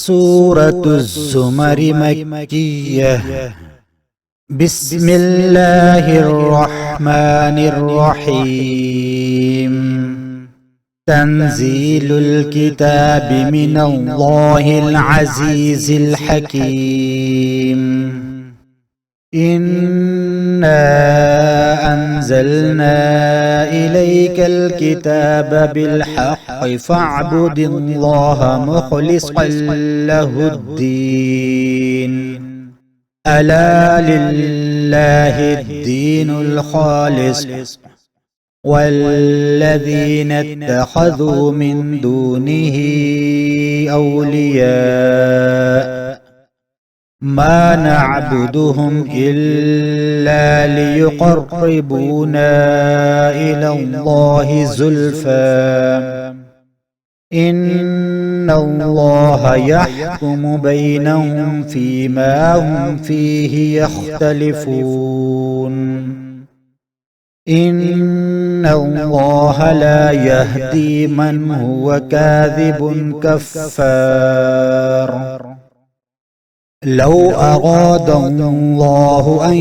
سورة الزمر مكية. بسم الله الرحمن الرحيم. تنزيل الكتاب من الله العزيز الحكيم. إنا أنزلنا إليك الكتاب بالحق فاعبد الله مخلصا له الدين. ألا لله الدين الخالص والذين اتخذوا من دونه أولياء ما نعبدهم إلا ليقربونا إلى الله زلفى إن الله يحكم بينهم فيما هم فيه يختلفون. إن الله لا يهدي من هو كاذب كفار. لو أراد الله أن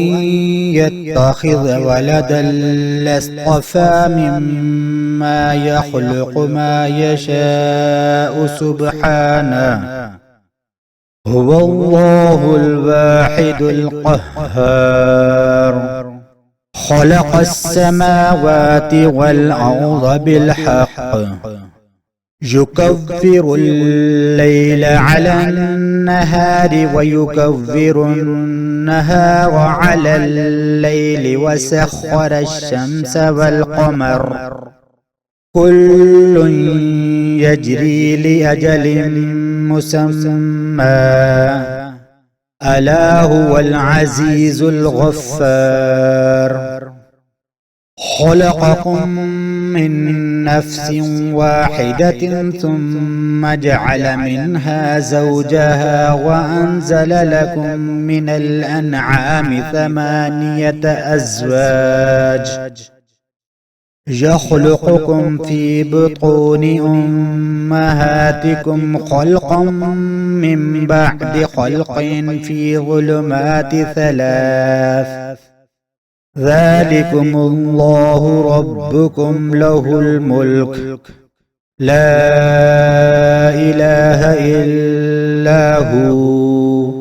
يتخذ ولدا لاصطفى مما يخلق ما يشاء سبحانه هو الله الواحد القهار. خلق السماوات والأرض بالحق يكفر الليل على النهار ويكفر النهار على الليل وسخر الشمس والقمر كل يجري لأجل مسمى ألا هو العزيز الغفار. خلقكم من نفس واحدة ثم جعل منها زوجها وأنزل لكم من الأنعام 8 أزواج يخلقكم في بطون أمهاتكم خلقا من بعد خلق في ظلمات 3 ذلكم الله ربكم له الملك لا إله إلا هو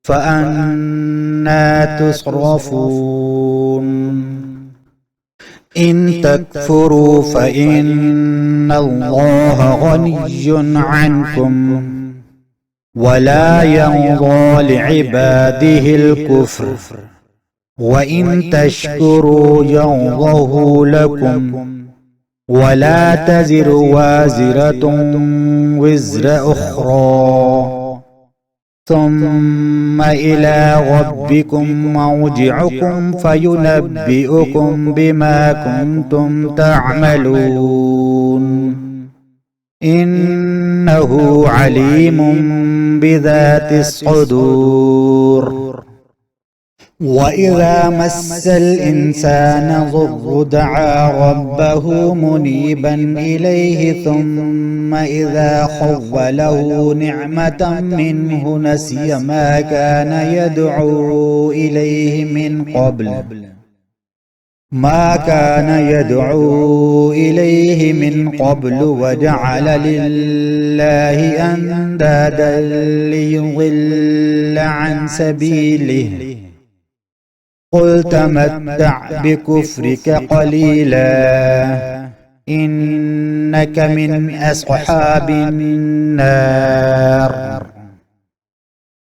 فأنى تصرفون. إن تكفروا فإن الله غني عنكم ولا يرضى لعباده الكفر وإن تشكروا يرضه لكم ولا تزر وازرة وزر أخرى ثم إلى ربكم مرجعكم فينبئكم بما كنتم تعملون. إنه عليم بذات الصدور. وإذا مس الإنسان ضر دعا ربه منيبا إليه ثم إذا خوله نعمة منه نسي ما كان يدعو إليه من قبل وجعل لله أندادا ليضل عن سبيله. قل تمتع بكفرك قليلا إنك من أصحاب النار.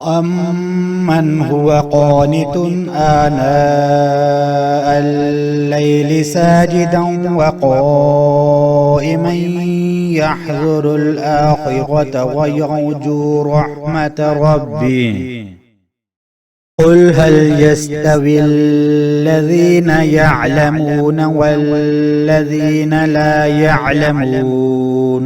أمن هو قانت آناء الليل ساجدا وقائما يحذر الآخرة ويرجو رحمة ربه. قل هل يستوي الذين يعلمون والذين لا يعلمون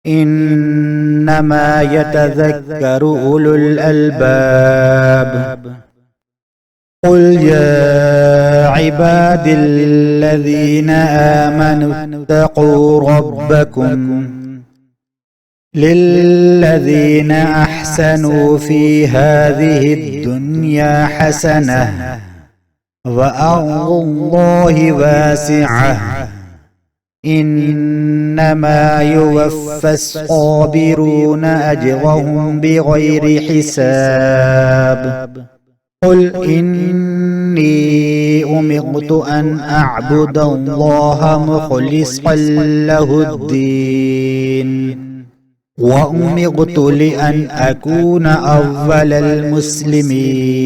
إنما يتذكر أولو الألباب. قل يا عبادي الذين آمنوا اتقوا ربكم للذين أحسنوا في هذه الدنيا حسنة وأرض الله واسعة إنما يوفى الصابرون أجرهم بغير حساب قل إني أمرت أن أعبد الله مخلصا له الدين وأمرت لأن أكون أول المسلمين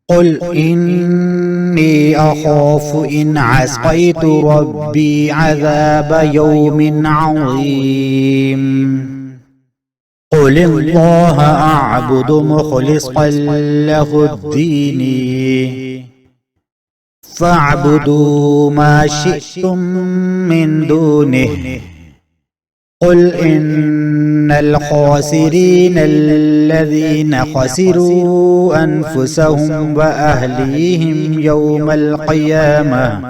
قل إني أخاف إن عصيت ربي عذاب يوم عظيم قل الله أعبد مخلصا له الدين فاعبدوا ما شئتم من دونه قل إن الخاسرين الذين خسروا أنفسهم وأهليهم يوم القيامة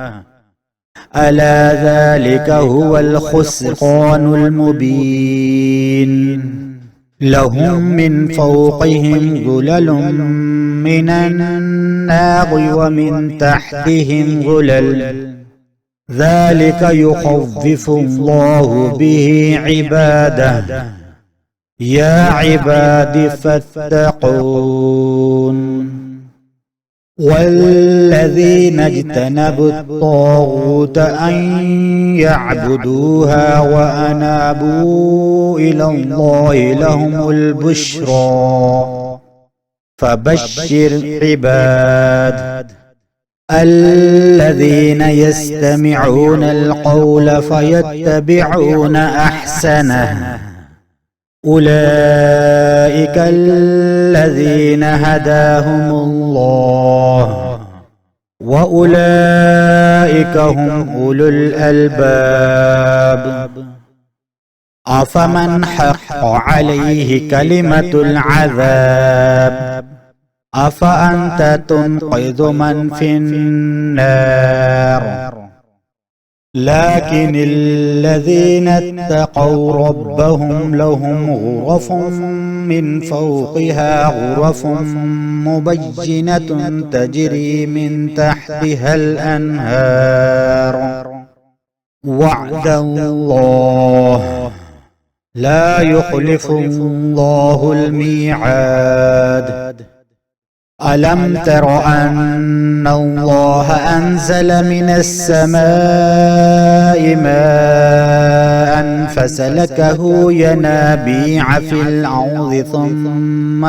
ألا ذلك هو الخسران المبين لهم من فوقهم ظلل من النار ومن تحتهم ظلل ذلك يخوف الله به عباده يا عباد فاتقون والذين اجتنبوا الطاغوت أن يعبدوها وأنابوا إلى الله لهم البشرى فبشر عباد الذين يستمعون القول فيتبعون أحسنه أولئك الذين هداهم الله وأولئك هم أولو الألباب أفمن حق عليه كلمة العذاب أفأنت تنقذ من في النار لكن الذين اتقوا ربهم لهم غرف من فوقها غرف مبينة تجري من تحتها الأنهار وعد الله لا يخلف الله الميعاد ألم تر أن الله أنزل من السماء ماء فسلكه ينابيع في الأرض ثم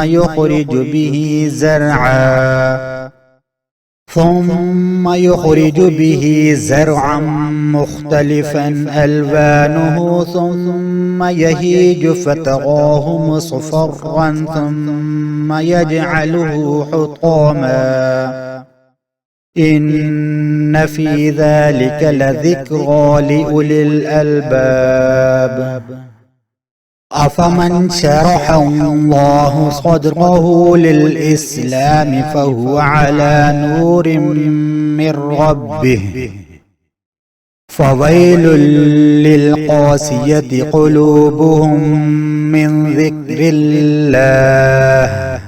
يخرج به زرعا مختلفا ألوانه ثم يهيج فتراه مصفرا ثم يجعله حطاما إن في ذلك لذكرى لأولي الألباب أفمن شرح الله صدره للإسلام فهو على نور من ربه فويل للقاسية قلوبهم من ذكر الله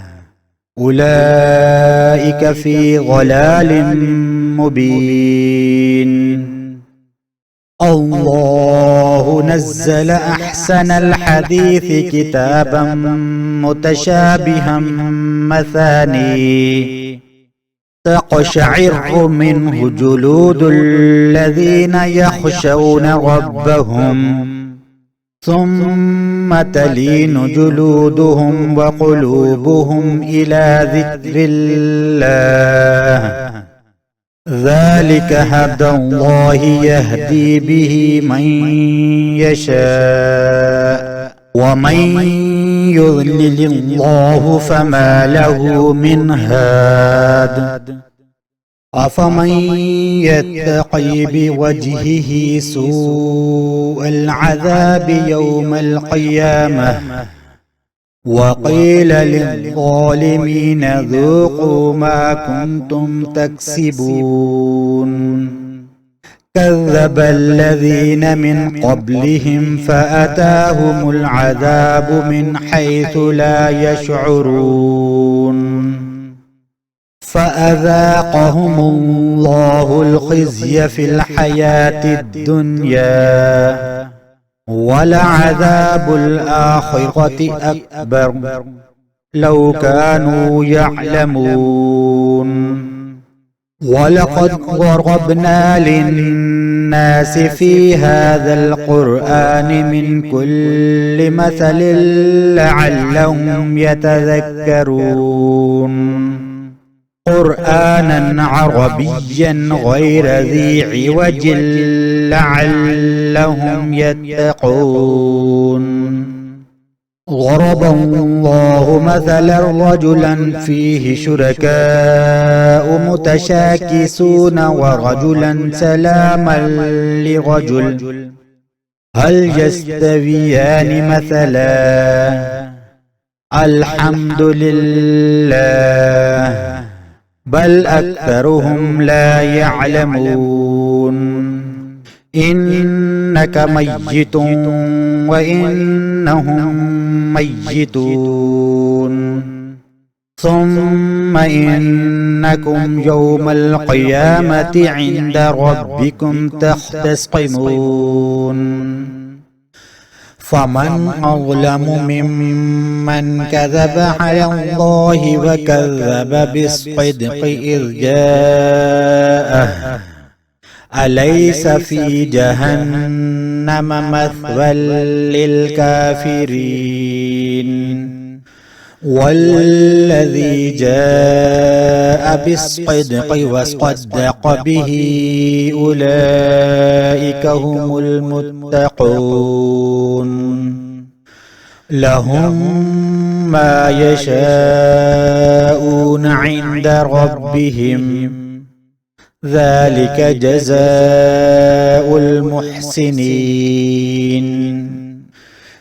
أولئك في ضلال مبين الله نزل أحسن الحديث كتابا متشابها مثاني تقشعر منه جلود الذين يخشون ربهم ثم تلين جلودهم وقلوبهم إلى ذكر الله ذلك هدى الله يهدي به من يشاء ومن يضلل الله فما له من هاد أفمن يتقي بوجهه سوء العذاب يوم القيامة وقيل للظالمين ذوقوا ما كنتم تكسبون كذب الذين من قبلهم فأتاهم العذاب من حيث لا يشعرون فأذاقهم الله الخزي في الحياة الدنيا ولعذاب الآخرة أكبر لو كانوا يعلمون ولقد ضربنا للناس في هذا القرآن من كل مثل لعلهم يتذكرون قرآنا عربيا غير ذي عوج لعلهم يتقون ضرب الله مثلا رجلا فيه شركاء متشاكسون ورجلا سلاما لرجل هل يستويان مثلا الحمد لله بل أكثرهم لا يعلمون إنك ميت وإنهم ميتون ثم إنكم يوم القيامة عند ربكم تختصمون فمن أظلم ممن كذب على الله وكذب بالصدق إذ جاءه أليس في جهنم مثوى للكافرين والذي جاء بالصدق وصدق به أولئك هم المتقون لهم ما يشاءون عند ربهم ذلك جزاء المحسنين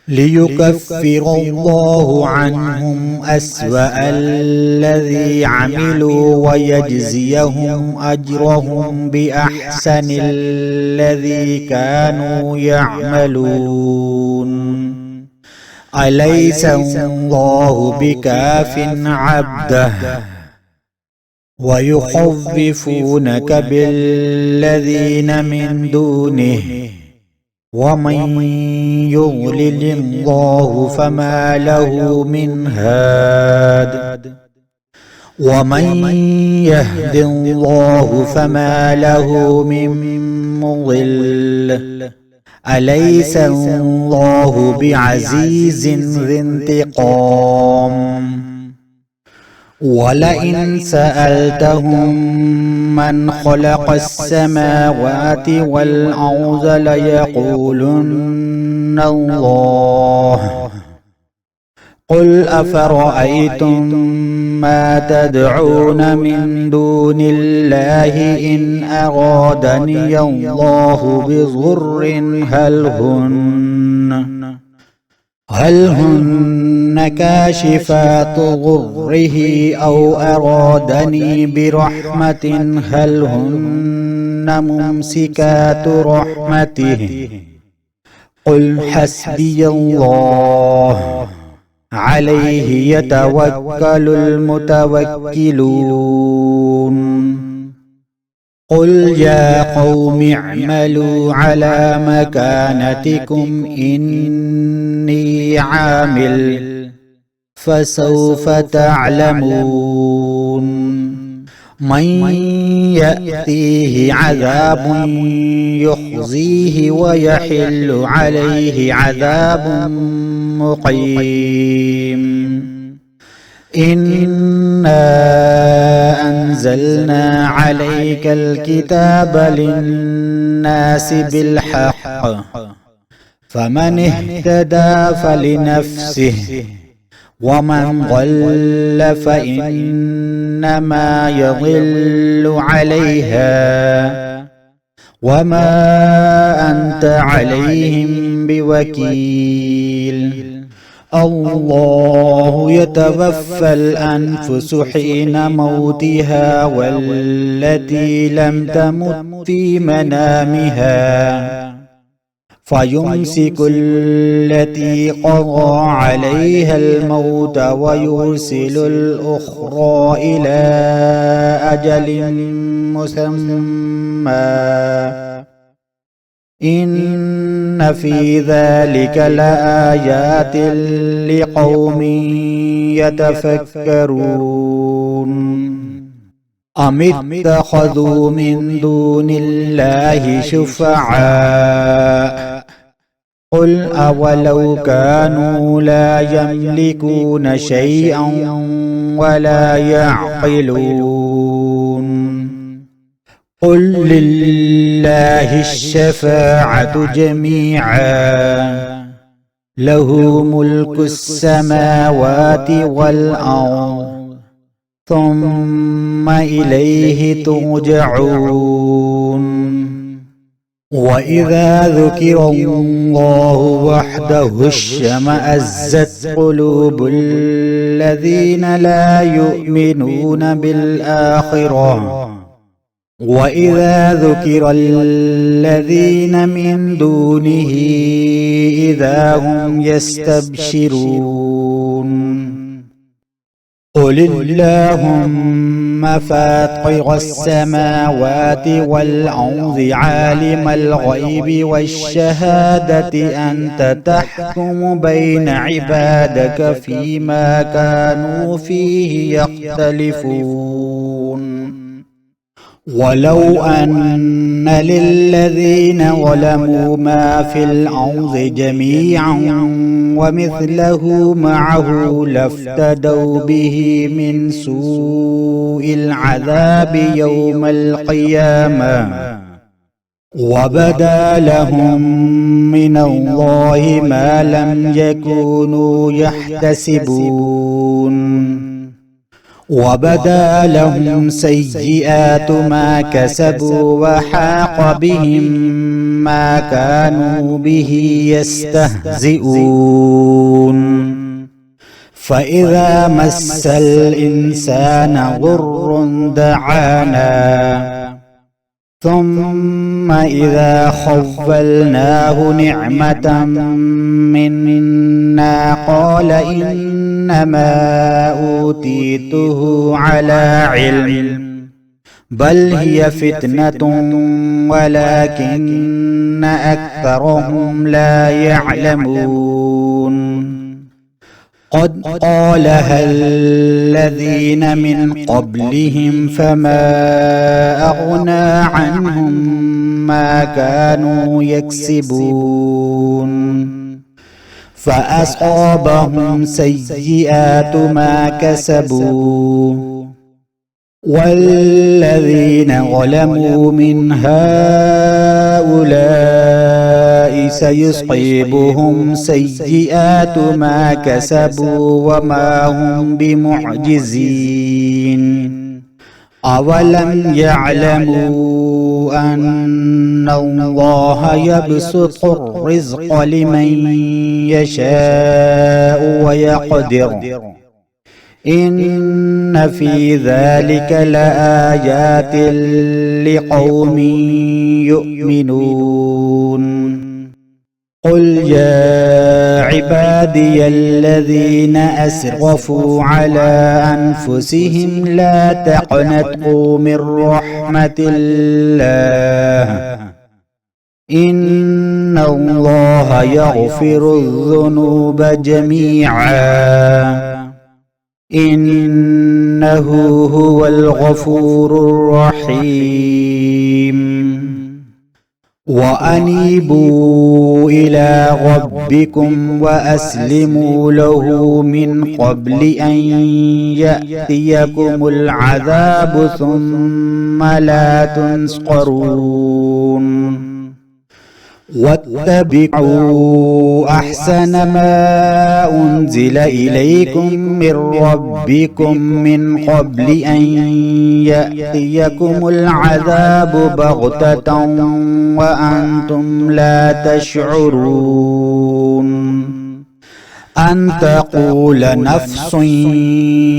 ليكفر الله عنهم أسوأ الذي عملوا ويجزيهم أجرهم بأحسن الذي كانوا يعملون أليس الله بكاف عبده ويخوفونك بالذين من دونه ومن يضلل الله فما له من هاد ومن يهد الله فما له من مضل أليس الله بعزيز ذي انتقام ولئن سألتهم من خلق السماوات والأرض ليقولن الله قل أفرأيتم ما تدعون من دون الله إن أرادني الله بضر هل هن كاشفات ضره أو أرادني برحمة هل هن ممسكات رحمته قل حسبي الله عليه يتوكل المتوكلون قل يا قوم اعملوا على مكانتكم إني عامل فسوف تعلمون من يأتيه عذاب يخزيه ويحل عليه عذاب مقيم إنا أنزلنا عليك الكتاب للناس بالحق فمن اهتدى فلنفسه ومن ضل فإنما يضل عليها وما أنت عليهم بوكيل الله يتوفى الأنفس حين موتها والتي لم تمت في منامها فيمسك التي قضى عليها الموت ويرسل الأخرى إلى أجل مسمى إن في ذلك لآيات لقوم يتفكرون أم اتخذوا من دون الله شفعاء قل أولو كانوا لا يملكون شيئا ولا يعقلون قل لله الشفاعة جميعا له ملك السماوات والأرض ثم إليه ترجعون وإذا ذكر الله وحده اشمأزت قلوب الذين لا يؤمنون بالآخرة وإذا ذكر الذين من دونه إذا هم يستبشرون قل اللهم فاطر السماوات والأرض عالم الغيب والشهادة أنت تحكم بين عبادك فيما كانوا فيه يختلفون ولو أن للذين ظلموا ما في الأرض جميعا ومثله معه لافتدوا به من سوء العذاب يوم القيامة وبدا لهم من الله ما لم يكونوا يحتسبون وبدا لهم سيئات ما كسبوا وحاق بهم ما كانوا به يستهزئون فإذا مس الإنسان ضر دعانا ثم إذا خولناه نعمة منا قال إنما أوتيته على علم بل هي فتنة ولكن أكثرهم لا يعلمون قد قالها الذين من قبلهم فما أغنى عنهم ما كانوا يكسبون فأصابهم سيئات ما كسبوا والذين ظلموا من هؤلاء سيصيبهم سيئات ما كسبوا وما هم بمعجزين أولم يعلموا أن الله يبسط الرزق لمن يشاء ويقدر إن في ذلك لآيات لقوم يؤمنون قل يا عبادي الذين أسرفوا على أنفسهم لا تقنطوا من رحمة الله إن الله يغفر الذنوب جميعا إنه هو الغفور الرحيم وأنيبوا إلى ربكم وأسلموا له من قبل أن يأتيكم العذاب ثم لا تنصرون واتبعوا أحسن ما أنزل إليكم من ربكم من قبل أن يأتيكم العذاب بغتة وأنتم لا تشعرون أن تقول نفس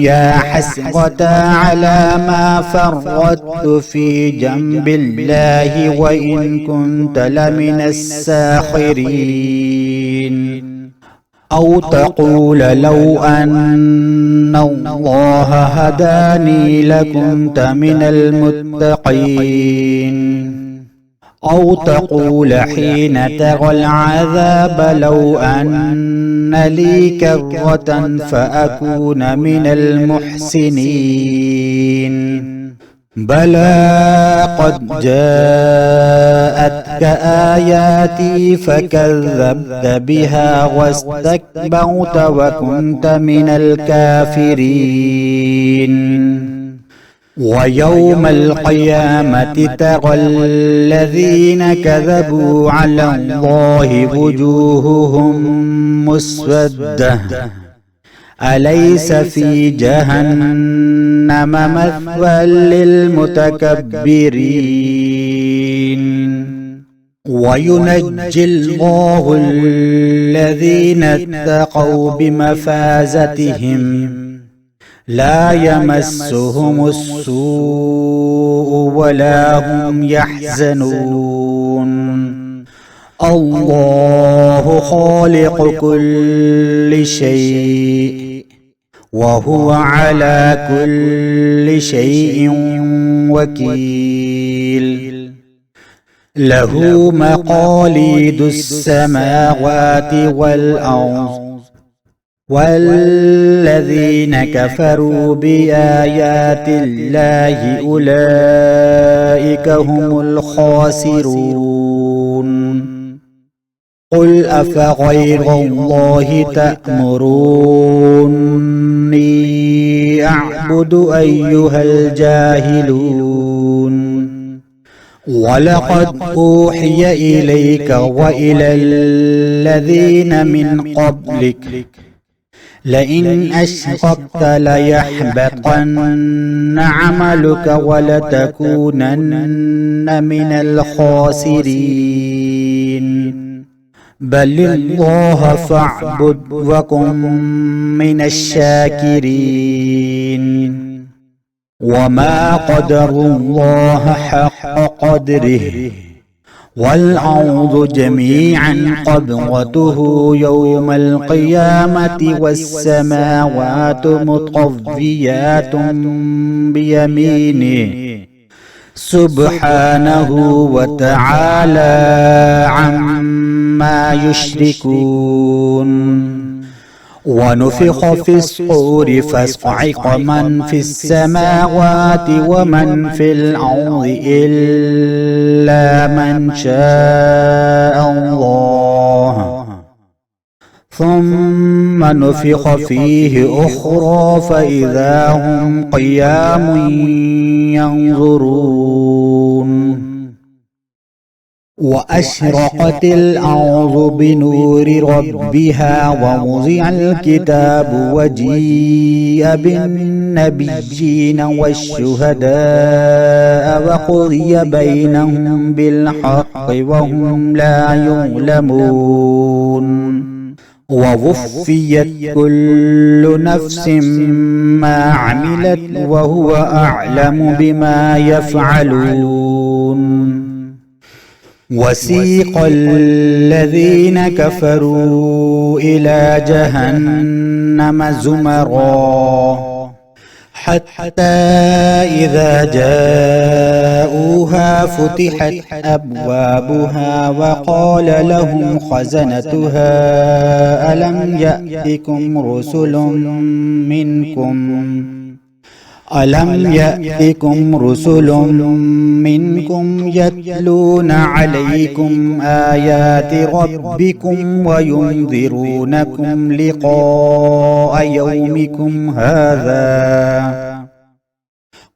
يا حسرة على ما فرطت في جنب الله وإن كنت لمن الساخرين. أو تقول لو أن الله هداني لكنت من المتقين. أو تقول حين ترى العذاب لو أن لي كرة فأكون من المحسنين. بلى قد جاءتك آياتي فكذبت بها واستكبرت وكنت من الكافرين. ويوم القيامة ترى الذين كذبوا على الله وجوههم مسودة أليس في جهنم مثوى للمتكبرين. وينجي الله الذين اتقوا بمفازتهم لا يمسهم السوء ولا هم يحزنون. الله خالق كل شيء وهو على كل شيء وكيل. له مقاليد السماوات والأرض والذين كفروا بآيات الله أولئك هم الخاسرون. قل أفغير الله تأمروني أعبد أيها الجاهلون. ولقد أوحي إليك وإلى الذين من قبلك لئن أشركت ليحبطن عملك ولتكونن من الخاسرين. بل الله فاعبد وكن من الشاكرين. وما قدروا الله حق قدره والأرض جميعا قبضته يوم القيامة والسماوات مطويات بيمينه سبحانه وتعالى عما يشركون. ونفخ في الصور فصعق من في السماوات ومن في الأرض إلا من شاء الله ثم نفخ فيه أخرى فإذا هم قيام ينظرون. وأشرقت الأرض بنور ربها ووضع الكتاب وجيء بالنبيين والشهداء وقضي بينهم بالحق وهم لا يظلمون. ووفيت كل نفس ما عملت وهو أعلم بما يفعلون. وسيق الذين كفروا إلى جهنم زمرا حتى إذا جاءوها فتحت أبوابها وقال لهم خزنتها ألم يأتكم رسل منكم يتلون عليكم آيات ربكم وينذرونكم لقاء يومكم هذا؟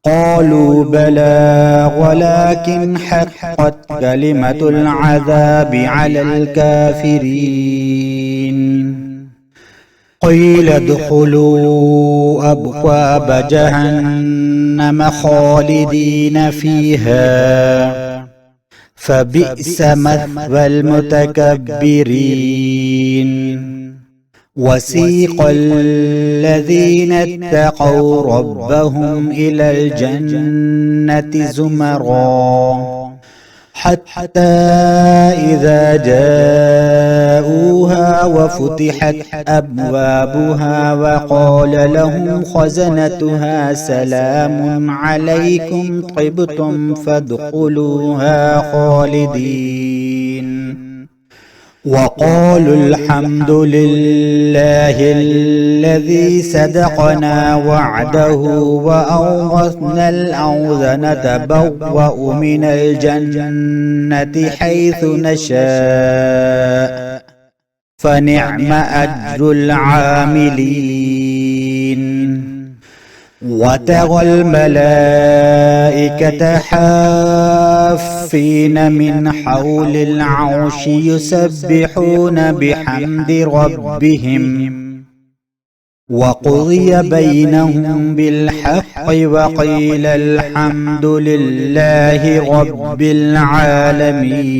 قالوا بلى ولكن حقت كلمة العذاب على الكافرين. قيل ادخلوا أبواب جهنم خالدين فيها فبئس مثوى المتكبرين. وسيق الذين اتقوا ربهم إلى الجنة زمرا حتى إذا جاءوها وفتحت أبوابها وقال لهم خزنتها سلام عليكم طبتم فادخلوها خالدين وقالوا الحمد لله الذي صدقنا وعده وأورثنا الأرض نتبوأ من الجنة حيث نشاء فنعم أجر العاملين وترى الملائكة حافين من حول العرش يسبحون بحمد ربهم وقضي بينهم بالحق وقيل الحمد لله رب العالمين.